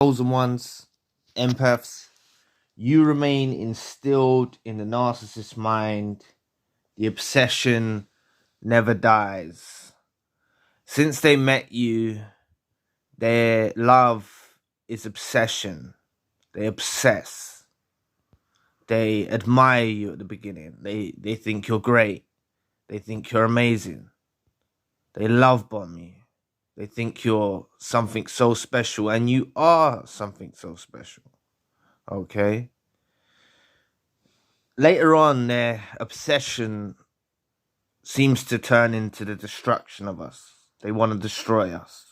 chosen ones, empaths, you remain instilled in the narcissist's mind. The obsession never dies. Since they met you, their love is obsession. They obsess. They admire you at the beginning. They think you're great. They think you're amazing. They love bomb you. They think you're something so special, and you are something so special. Okay? Later on, their obsession seems to turn into the destruction of us. They want to destroy us.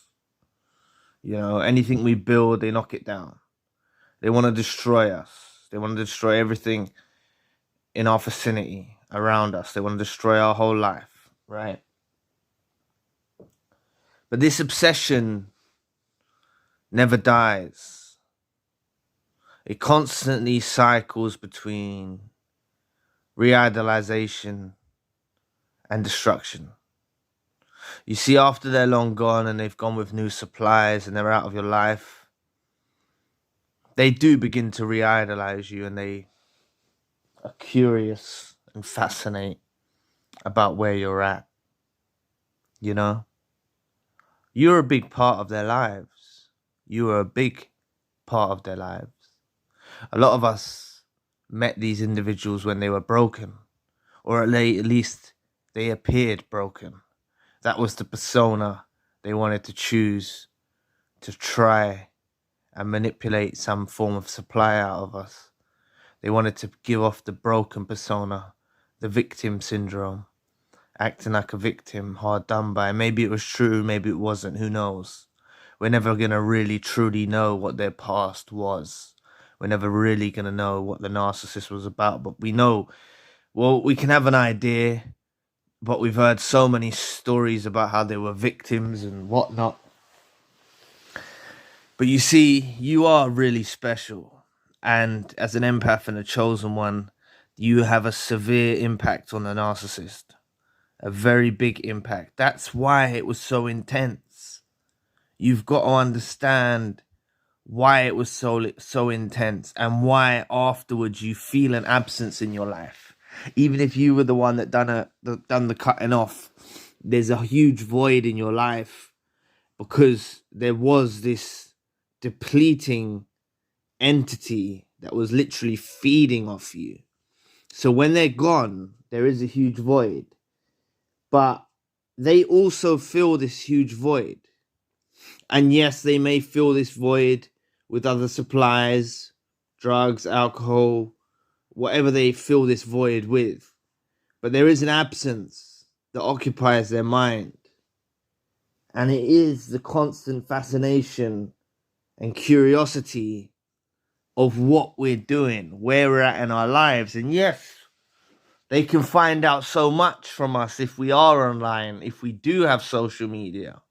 You know, anything we build, they knock it down. They want to destroy us. They want to destroy everything in our vicinity, around us. They want to destroy our whole life, right? But this obsession never dies. It constantly cycles between re-idolization and destruction. You see, after they're long gone and they've gone with new supplies and they're out of your life, they do begin to re-idolize you, and they are curious and fascinate about where you're at. You know? You're a big part of their lives. You are a big part of their lives. A lot of us met these individuals when they were broken, or at least they appeared broken. That was the persona they wanted to choose to try and manipulate some form of supply out of us. They wanted to give off the broken persona, the victim syndrome, acting like a victim, hard done by. Maybe it was true, maybe it wasn't, who knows? We're never going to really truly know what their past was. We're never really going to know what the narcissist was about, but we know, well, we can have an idea, but we've heard so many stories about how they were victims and whatnot. But you see, you are really special. And as an empath and a chosen one, you have a severe impact on the narcissist. A very big impact. That's why it was so intense. You've got to understand why it was so intense, and why afterwards you feel an absence in your life. Even if you were the one that done the cutting off, there's a huge void in your life because there was this depleting entity that was literally feeding off you. So when they're gone, there is a huge void. But they also fill this huge void. And yes, they may fill this void with other supplies, drugs, alcohol, whatever they fill this void with. But there is an absence that occupies their mind. And it is the constant fascination and curiosity of what we're doing, where we're at in our lives. And yes, they can find out so much from us if we are online, if we do have social media.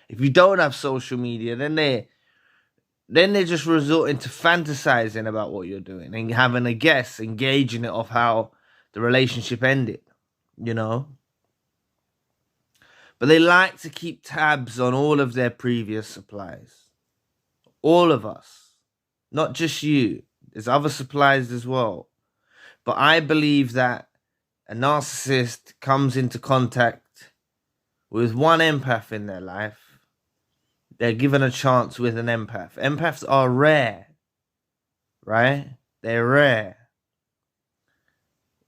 If you don't have social media, then they're just resorting to fantasizing about what you're doing and having a guess, engaging it of how the relationship ended, you know. But they like to keep tabs on all of their previous supplies. All of us. Not just you. There's other supplies as well. But I believe that a narcissist comes into contact with one empath in their life. They're given a chance with an empath. Empaths are rare, right? They're rare.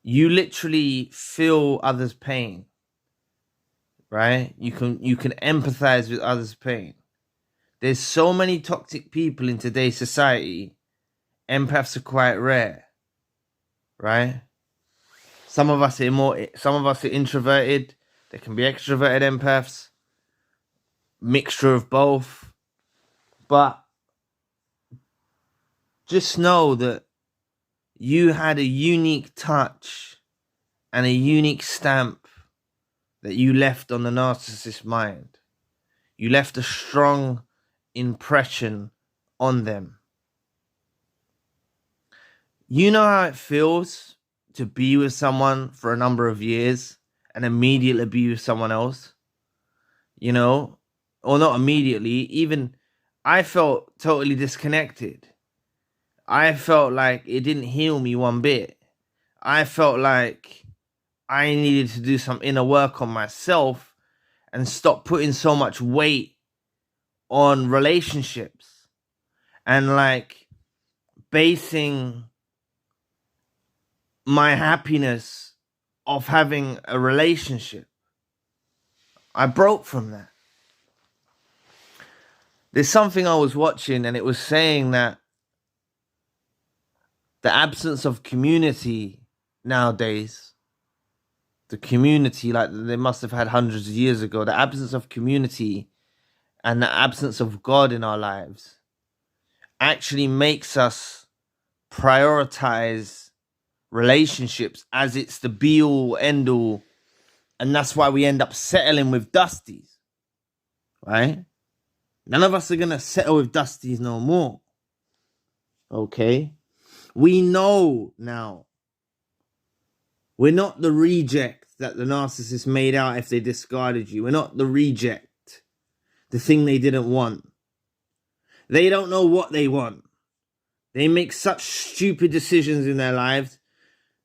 You literally feel others' pain, right? You can empathize with others' pain. There's so many toxic people in today's society. Empaths are quite rare, right? Some of us are introverted. There can be extroverted empaths. Mixture of both. But just know that you had a unique touch and a unique stamp that you left on the narcissist's mind. You left a strong impression on them. You know how it feels to be with someone for a number of years and immediately be with someone else? You know, or not immediately, even I felt totally disconnected. I felt like it didn't heal me one bit. I felt like I needed to do some inner work on myself and stop putting so much weight on relationships and like basing my happiness off having a relationship. I broke from that. There's something I was watching and it was saying that the absence of community nowadays, the community like they must have had hundreds of years ago, the absence of community and the absence of God in our lives actually makes us prioritize relationships as it's the be all end all, and that's why we end up settling with dusties, right? None of us are gonna settle with dusties no more. Okay, we know now we're not the reject that the narcissist made out if they discarded you. We're not the reject, the thing they didn't want. They don't know what they want. They make such stupid decisions in their lives.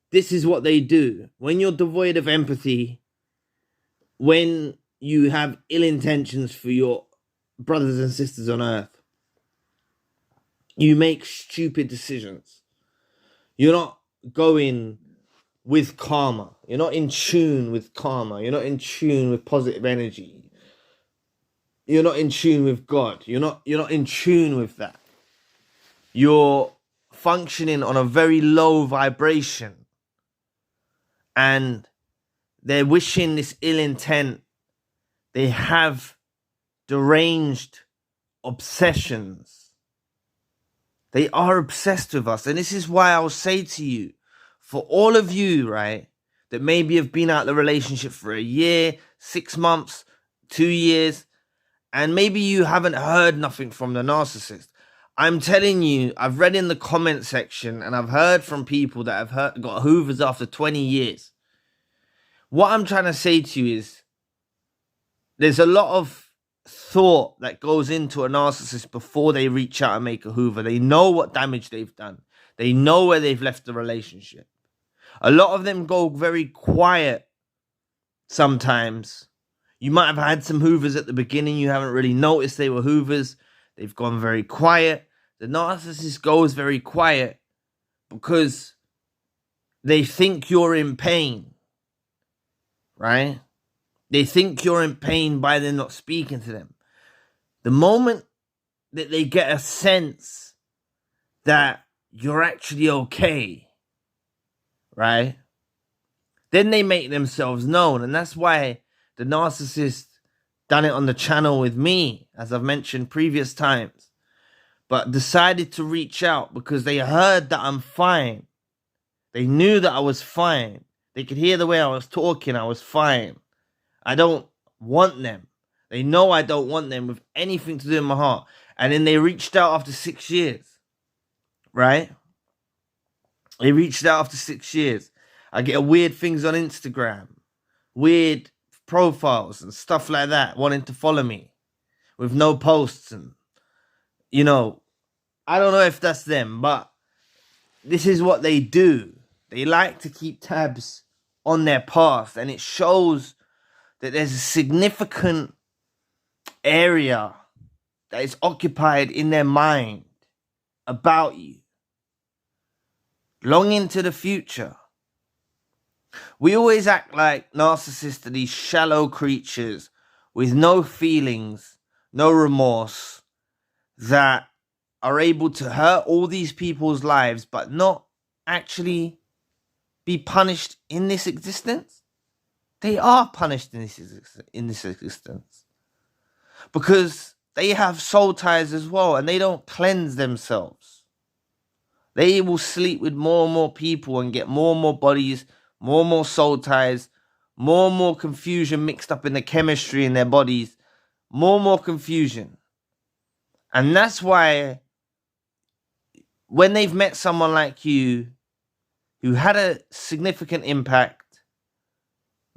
This is what they do. When you're devoid of empathy, when you have ill intentions for your brothers and sisters on earth, you make stupid decisions. You're not going with karma. You're not in tune with karma. You're not in tune with positive energy. You're not in tune with God. You're not in tune with that. You're functioning on a very low vibration. And they're wishing this ill intent. They have deranged obsessions. They are obsessed with us. And this is why I'll say to you, for all of you, right, that maybe have been out of the relationship for a year, 6 months, 2 years, and maybe you haven't heard nothing from the narcissist. I'm telling you, I've read in the comment section and I've heard from people that have got hoovers after 20 years. What I'm trying to say to you is there's a lot of thought that goes into a narcissist before they reach out and make a hoover. They know what damage they've done. They know where they've left the relationship. A lot of them go very quiet sometimes. You might have had some hoovers at the beginning. You haven't really noticed they were hoovers. They've gone very quiet. The narcissist goes very quiet because they think you're in pain, right? They think you're in pain by them not speaking to them. The moment that they get a sense that you're actually okay, right? Then they make themselves known. And that's why the narcissist done it on the channel with me, as I've mentioned previous times, but decided to reach out because they heard that I'm fine. They knew that I was fine. They could hear the way I was talking. I was fine. I don't want them. They know I don't want them with anything to do in my heart. And then they reached out after 6 years, right? They reached out after 6 years. I get weird things on Instagram, weird profiles and stuff like that, wanting to follow me with no posts. And, you know, I don't know if that's them, but this is what they do. They like to keep tabs on their past, and it shows that there's a significant area that is occupied in their mind about you, long into the future. We always act like narcissists are these shallow creatures with no feelings, no remorse, that are able to hurt all these people's lives but not actually be punished in this existence. They are punished in this existence because they have soul ties as well, and they don't cleanse themselves. They will sleep with more and more people and get more and more bodies, more and more soul ties, more and more confusion mixed up in the chemistry in their bodies, more and more confusion. And that's why when they've met someone like you who had a significant impact,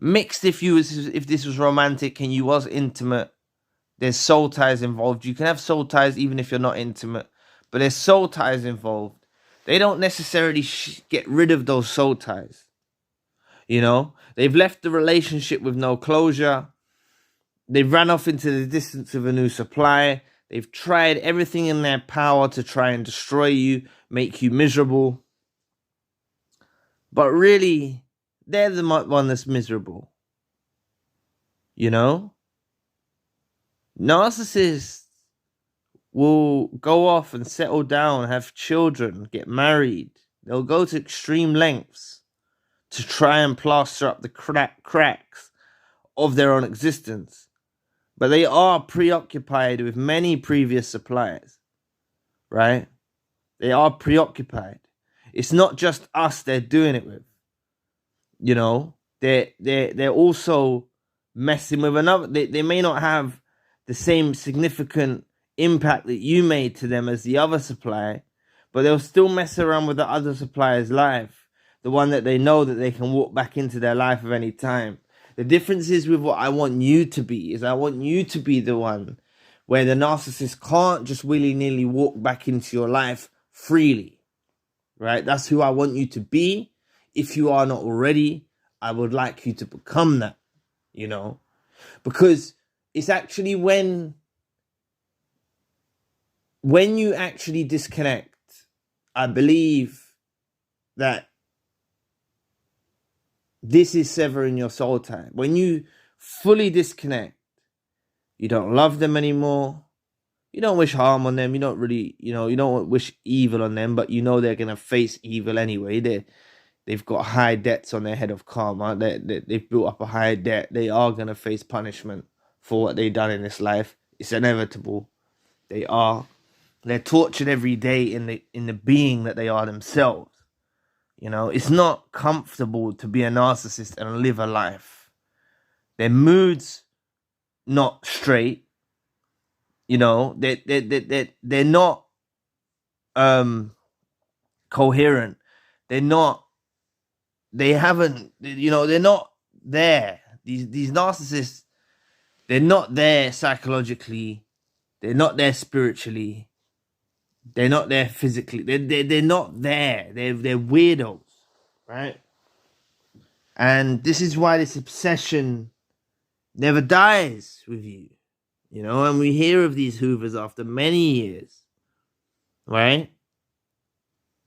mixed if this was romantic and you was intimate, There's soul ties involved. You can have soul ties even if you're not intimate, but there's soul ties involved. They don't necessarily get rid of those soul ties. You know, they've left the relationship with no closure. They've ran off into the distance with a new supply. They've tried everything in their power to try and destroy you, make you miserable. But really, they're the one that's miserable. You know? Narcissists will go off and settle down, have children, get married. They'll go to extreme lengths to try and plaster up the cracks of their own existence. But they are preoccupied with many previous suppliers, right? They are preoccupied. It's not just us they're doing it with. You know, they're also messing with another. They may not have the same significant impact that you made to them as the other supplier, but they'll still mess around with the other supplier's life, the one that they know that they can walk back into their life at any time. The difference is with what I want you to be, is I want you to be the one where the narcissist can't just willy-nilly walk back into your life freely, right? That's who I want you to be. If you are not already, I would like you to become that, you know? Because it's actually when you actually disconnect, I believe that this is severing your soul tie. When you fully disconnect, you don't love them anymore. You don't wish harm on them. You don't really, you don't wish evil on them, but you know they're going to face evil anyway. They've got high debts on their head of karma. They've built up a high debt. They are going to face punishment for what they've done in this life. It's inevitable. They're tortured every day in the being that they are themselves. You know, it's not comfortable to be a narcissist and live a life. Their mood's not straight. You know, they're not coherent. They're not there. These narcissists, they're not there psychologically. They're not there spiritually. They're not there physically. They're not there. They're weirdos, right? And this is why this obsession never dies with you, you know. And we hear of these hoovers after many years, right?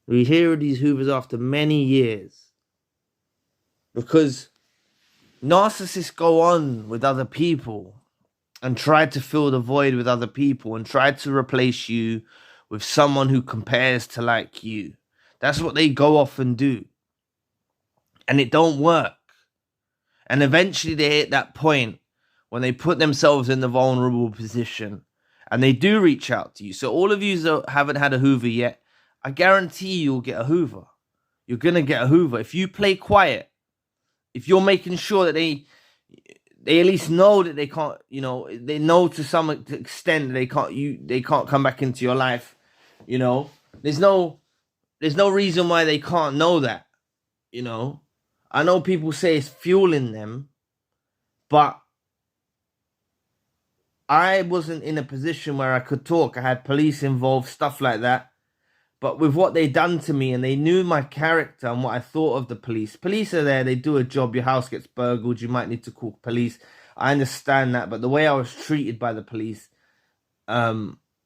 We hear of these hoovers after many years because narcissists go on with other people and try to fill the void with other people and try to replace you with someone who compares to like you. That's what they go off and do. And it don't work. And eventually they hit that point when they put themselves in the vulnerable position and they do reach out to you. So all of you that haven't had a hoover yet, I guarantee you'll get a hoover. You're going to get a hoover. If you play quiet, if you're making sure that they at least know that they can't, you know, they know to some extent that they can't come back into your life. You know, there's no reason why they can't know that. You know, I know people say it's fueling them, but I wasn't in a position where I could talk. I had police involved, stuff like that. But with what they done to me, and they knew my character and what I thought of the police. Police are there, they do a job, your house gets burgled, you might need to call police. I understand that, but the way I was treated by the police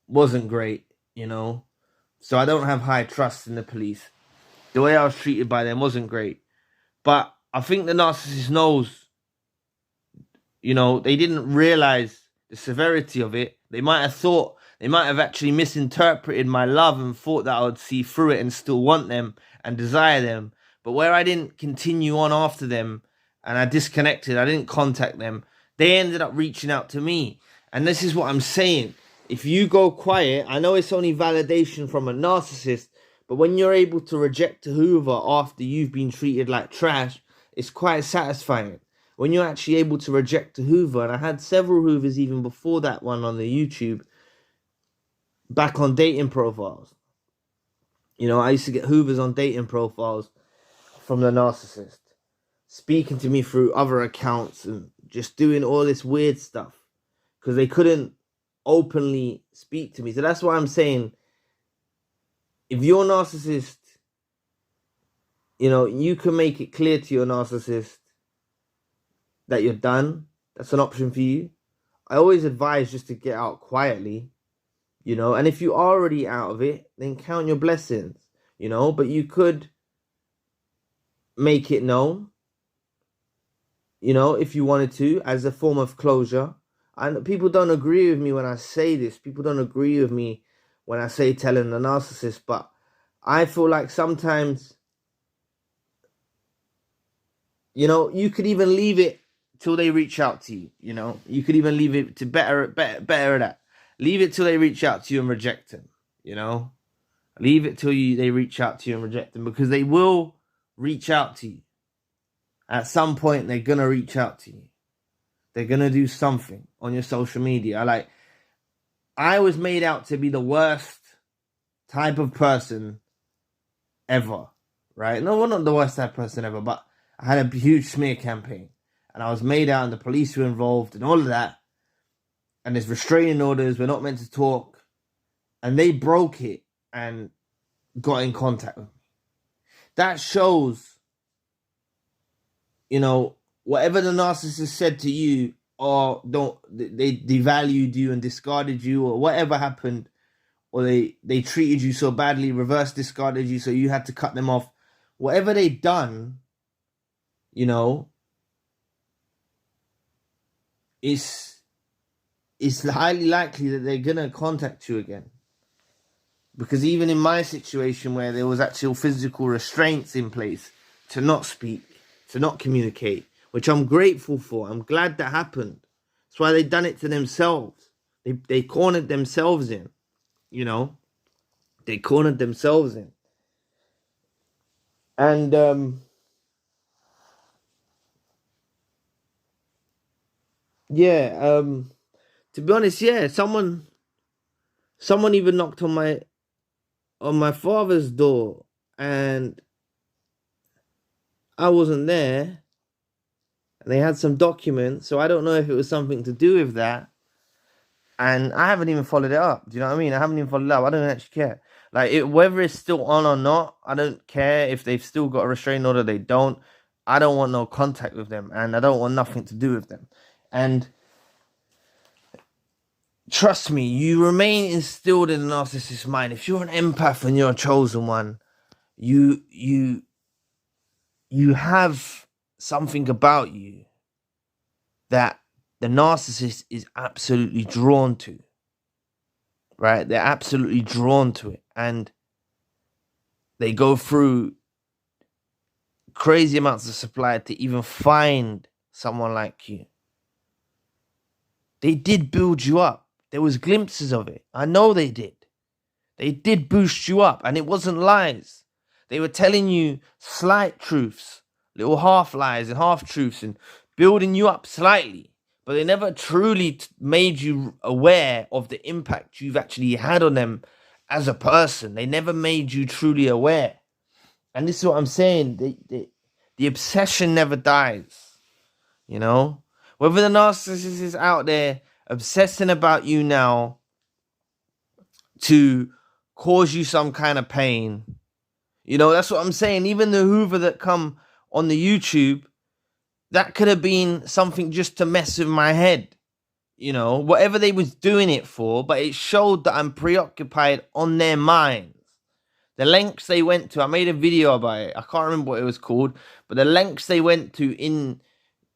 wasn't great, you know. So I don't have high trust in the police. The way I was treated by them wasn't great. But I think the narcissist knows, you know, they didn't realize the severity of it. They might have actually misinterpreted my love and thought that I would see through it and still want them and desire them. But where I didn't continue on after them and I disconnected, I didn't contact them, they ended up reaching out to me. And this is what I'm saying. If you go quiet, I know it's only validation from a narcissist, but when you're able to reject a hoover after you've been treated like trash, it's quite satisfying. When you're actually able to reject a hoover, and I had several hoovers even before that one on the YouTube, back on dating profiles. You know, I used to get hoovers on dating profiles from the narcissist, speaking to me through other accounts and just doing all this weird stuff, because they couldn't openly speak to me. So that's why I'm saying, if you're a narcissist, you can make it clear to your narcissist that you're done. That's an option for you. I always advise just to get out quietly, and if you are already out of it, then count your blessings, but you could make it known, if you wanted to, as a form of closure. And people don't agree with me when I say this. People don't agree with me when I say telling the narcissist, but I feel like sometimes, you could even leave it till they reach out to you. You could even leave it to better at that. Leave it till they reach out to you and reject them. Leave it till they reach out to you and reject them, because they will reach out to you. At some point, they're gonna reach out to you. They're gonna do something on your social media. I was made out to be the worst type of person ever, right? No, well, not the worst type of person ever, but I had a huge smear campaign, and I was made out, and the police were involved, and all of that. And there's restraining orders. We're not meant to talk, and they broke it and got in contact with me. That shows, whatever the narcissist said to you, or they devalued you and discarded you, or whatever happened, or they treated you so badly, reverse discarded you, so you had to cut them off. Whatever they done, it's highly likely that they're gonna contact you again. Because even in my situation, where there was actual physical restraints in place to not speak, to not communicate, which I'm grateful for. I'm glad that happened. That's why they done it to themselves. They cornered themselves in, They cornered themselves in. And to be honest, someone even knocked on my father's door, and I wasn't there, and they had some documents, so I don't know if it was something to do with that. And I haven't even followed it up. Do you know what I mean? I haven't even followed it up. I don't actually care. Whether it's still on or not, I don't care. If they've still got a restraining order, they don't. I don't want no contact with them, and I don't want nothing to do with them. And trust me, you remain instilled in a narcissist's mind. If you're an empath and you're a chosen one, you have something about you that the narcissist is absolutely drawn to, right? They're absolutely drawn to it, and they go through crazy amounts of supply to even find someone like you. They did build you up. There was glimpses of it. I know they did. They did boost you up, and it wasn't lies. They were telling you slight truths, little half lies and half truths, and building you up slightly. But they never truly made you aware of the impact you've actually had on them as a person. They never made you truly aware. And this is what I'm saying. The obsession never dies. Whether the narcissist is out there obsessing about you now to cause you some kind of pain, that's what I'm saying. Even the hoover that come on the YouTube, that could have been something just to mess with my head, whatever they was doing it for, but it showed that I'm preoccupied on their minds. The lengths they went to, I made a video about it. I can't remember what it was called, but the lengths they went to in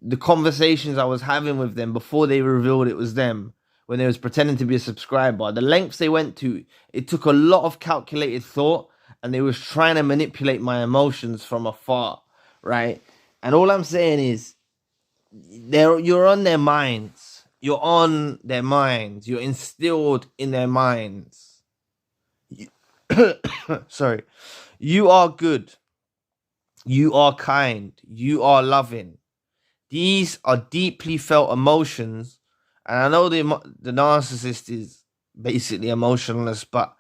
the conversations I was having with them before they revealed it was them, when they was pretending to be a subscriber, the lengths they went to, it took a lot of calculated thought, and they was trying to manipulate my emotions from afar, right? And all I'm saying is, you're on their minds. You're on their minds. You're instilled in their minds. Sorry. You are good. You are kind. You are loving. These are deeply felt emotions. And I know the narcissist is basically emotionless, but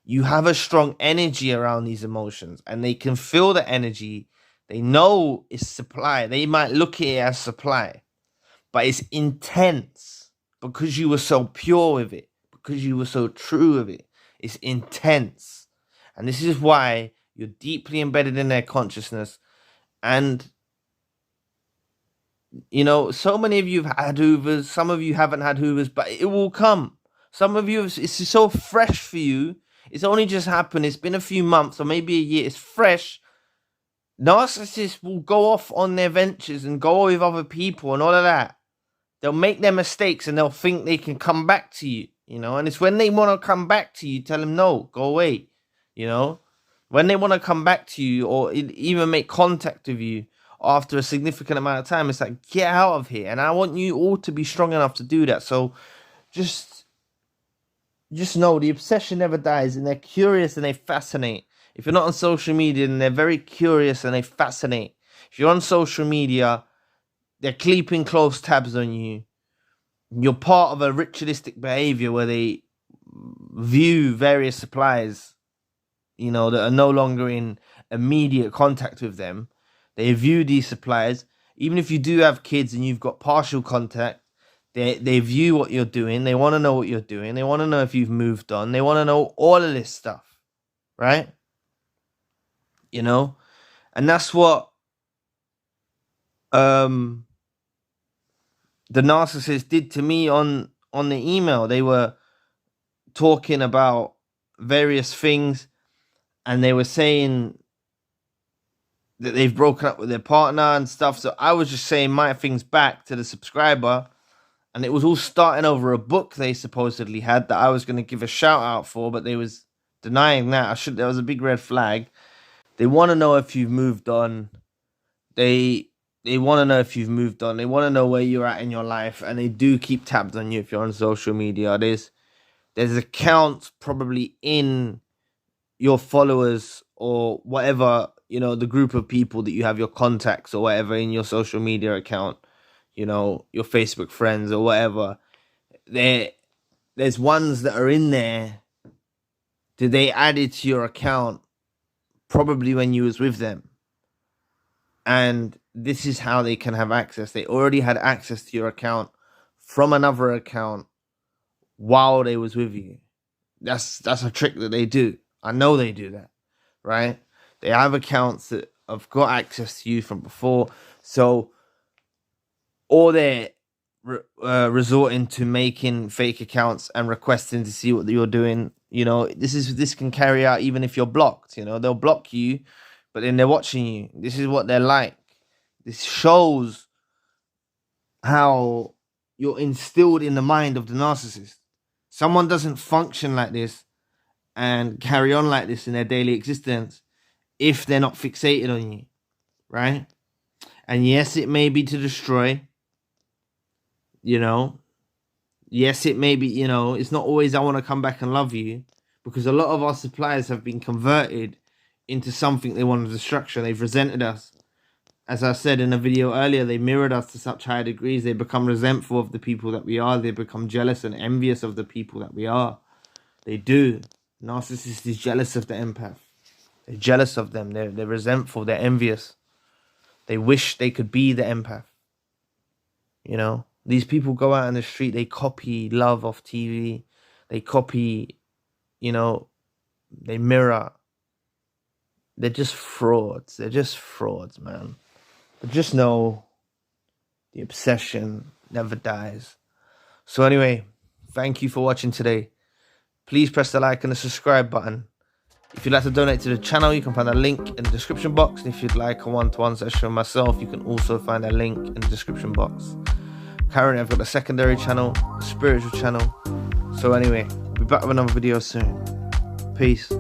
you have a strong energy around these emotions, and they can feel the energy. They know it's supply. They might look at it as supply, but it's intense. because you were so pure with it, because you were so true with it. It's intense. And this is why you're deeply embedded in their consciousness. And, you know, so many of you have had hoovers. Some of you haven't had hoovers, but it will come. Some of you, it's so fresh for you. It's only just happened. It's been a few months or maybe a year. It's fresh. Narcissists will go off on their ventures and go with other people and all of that. They'll make their mistakes and they'll think they can come back to you, you know. And it's when they want to come back to you, tell them, no, go away, you know. When they want to come back to you or even make contact with you after a significant amount of time, it's like, get out of here. And I want you all to be strong enough to do that. So just know the obsession never dies, and they're curious and they fascinate. If you're not on social media, then they're very curious and they fascinate. If you're on social media, they're keeping close tabs on you. You're part of a ritualistic behavior where they view various suppliers, you know, that are no longer in immediate contact with them. They view these suppliers. Even if you do have kids and you've got partial contact, they view what you're doing. They want to know what you're doing. They want to know if you've moved on. They want to know all of this stuff, right? You know, and that's what the narcissist did to me on the email. They were talking about various things, and they were saying that they've broken up with their partner and stuff. So I was just saying my things back to the subscriber, and it was all starting over a book they supposedly had that I was going to give a shout out for, but they was denying that. There was a big red flag. They want to know if you've moved on. They want to know if you've moved on. They want to know where you're at in your life, and they do keep tabs on you if you're on social media. There's accounts probably in your followers or whatever, you know, the group of people that you have, your contacts or whatever in your social media account, you know, your Facebook friends or whatever. There's ones that are in there that they added to your account probably when you was with them. And this is how they can have access. They already had access to your account from another account while they was with you. That's a trick that they do. I know they do that, right? They have accounts that have got access to you from before. So, or they're resorting to making fake accounts and requesting to see what you're doing. You know, this can carry out even if you're blocked. You know, they'll block you, but then they're watching you. This is what they're like. This shows how you're instilled in the mind of the narcissist. Someone doesn't function like this and carry on like this in their daily existence if they're not fixated on you, right? And yes, it may be to destroy, you know. Yes, it may be, you know, it's not always I want to come back and love you, because a lot of our suppliers have been converted into something they want to destruction. They've resented us. As I said in a video earlier, they mirrored us to such high degrees. They become resentful of the people that we are. They become jealous and envious of the people that we are. They do. Narcissist is jealous of the empath. They're jealous of them. They're resentful. They're envious. They wish they could be the empath. You know, these people go out in the street. They copy love off TV. They copy, you know, they mirror. They're just frauds. They're just frauds, man. But just know the obsession never dies. So anyway, thank you for watching today. Please press the like and the subscribe button. If you'd like to donate to the channel, you can find a link in the description box. And if you'd like a one-to-one session with myself, you can also find a link in the description box. Currently, I've got a secondary channel, a spiritual channel. So anyway, we'll be back with another video soon. Peace.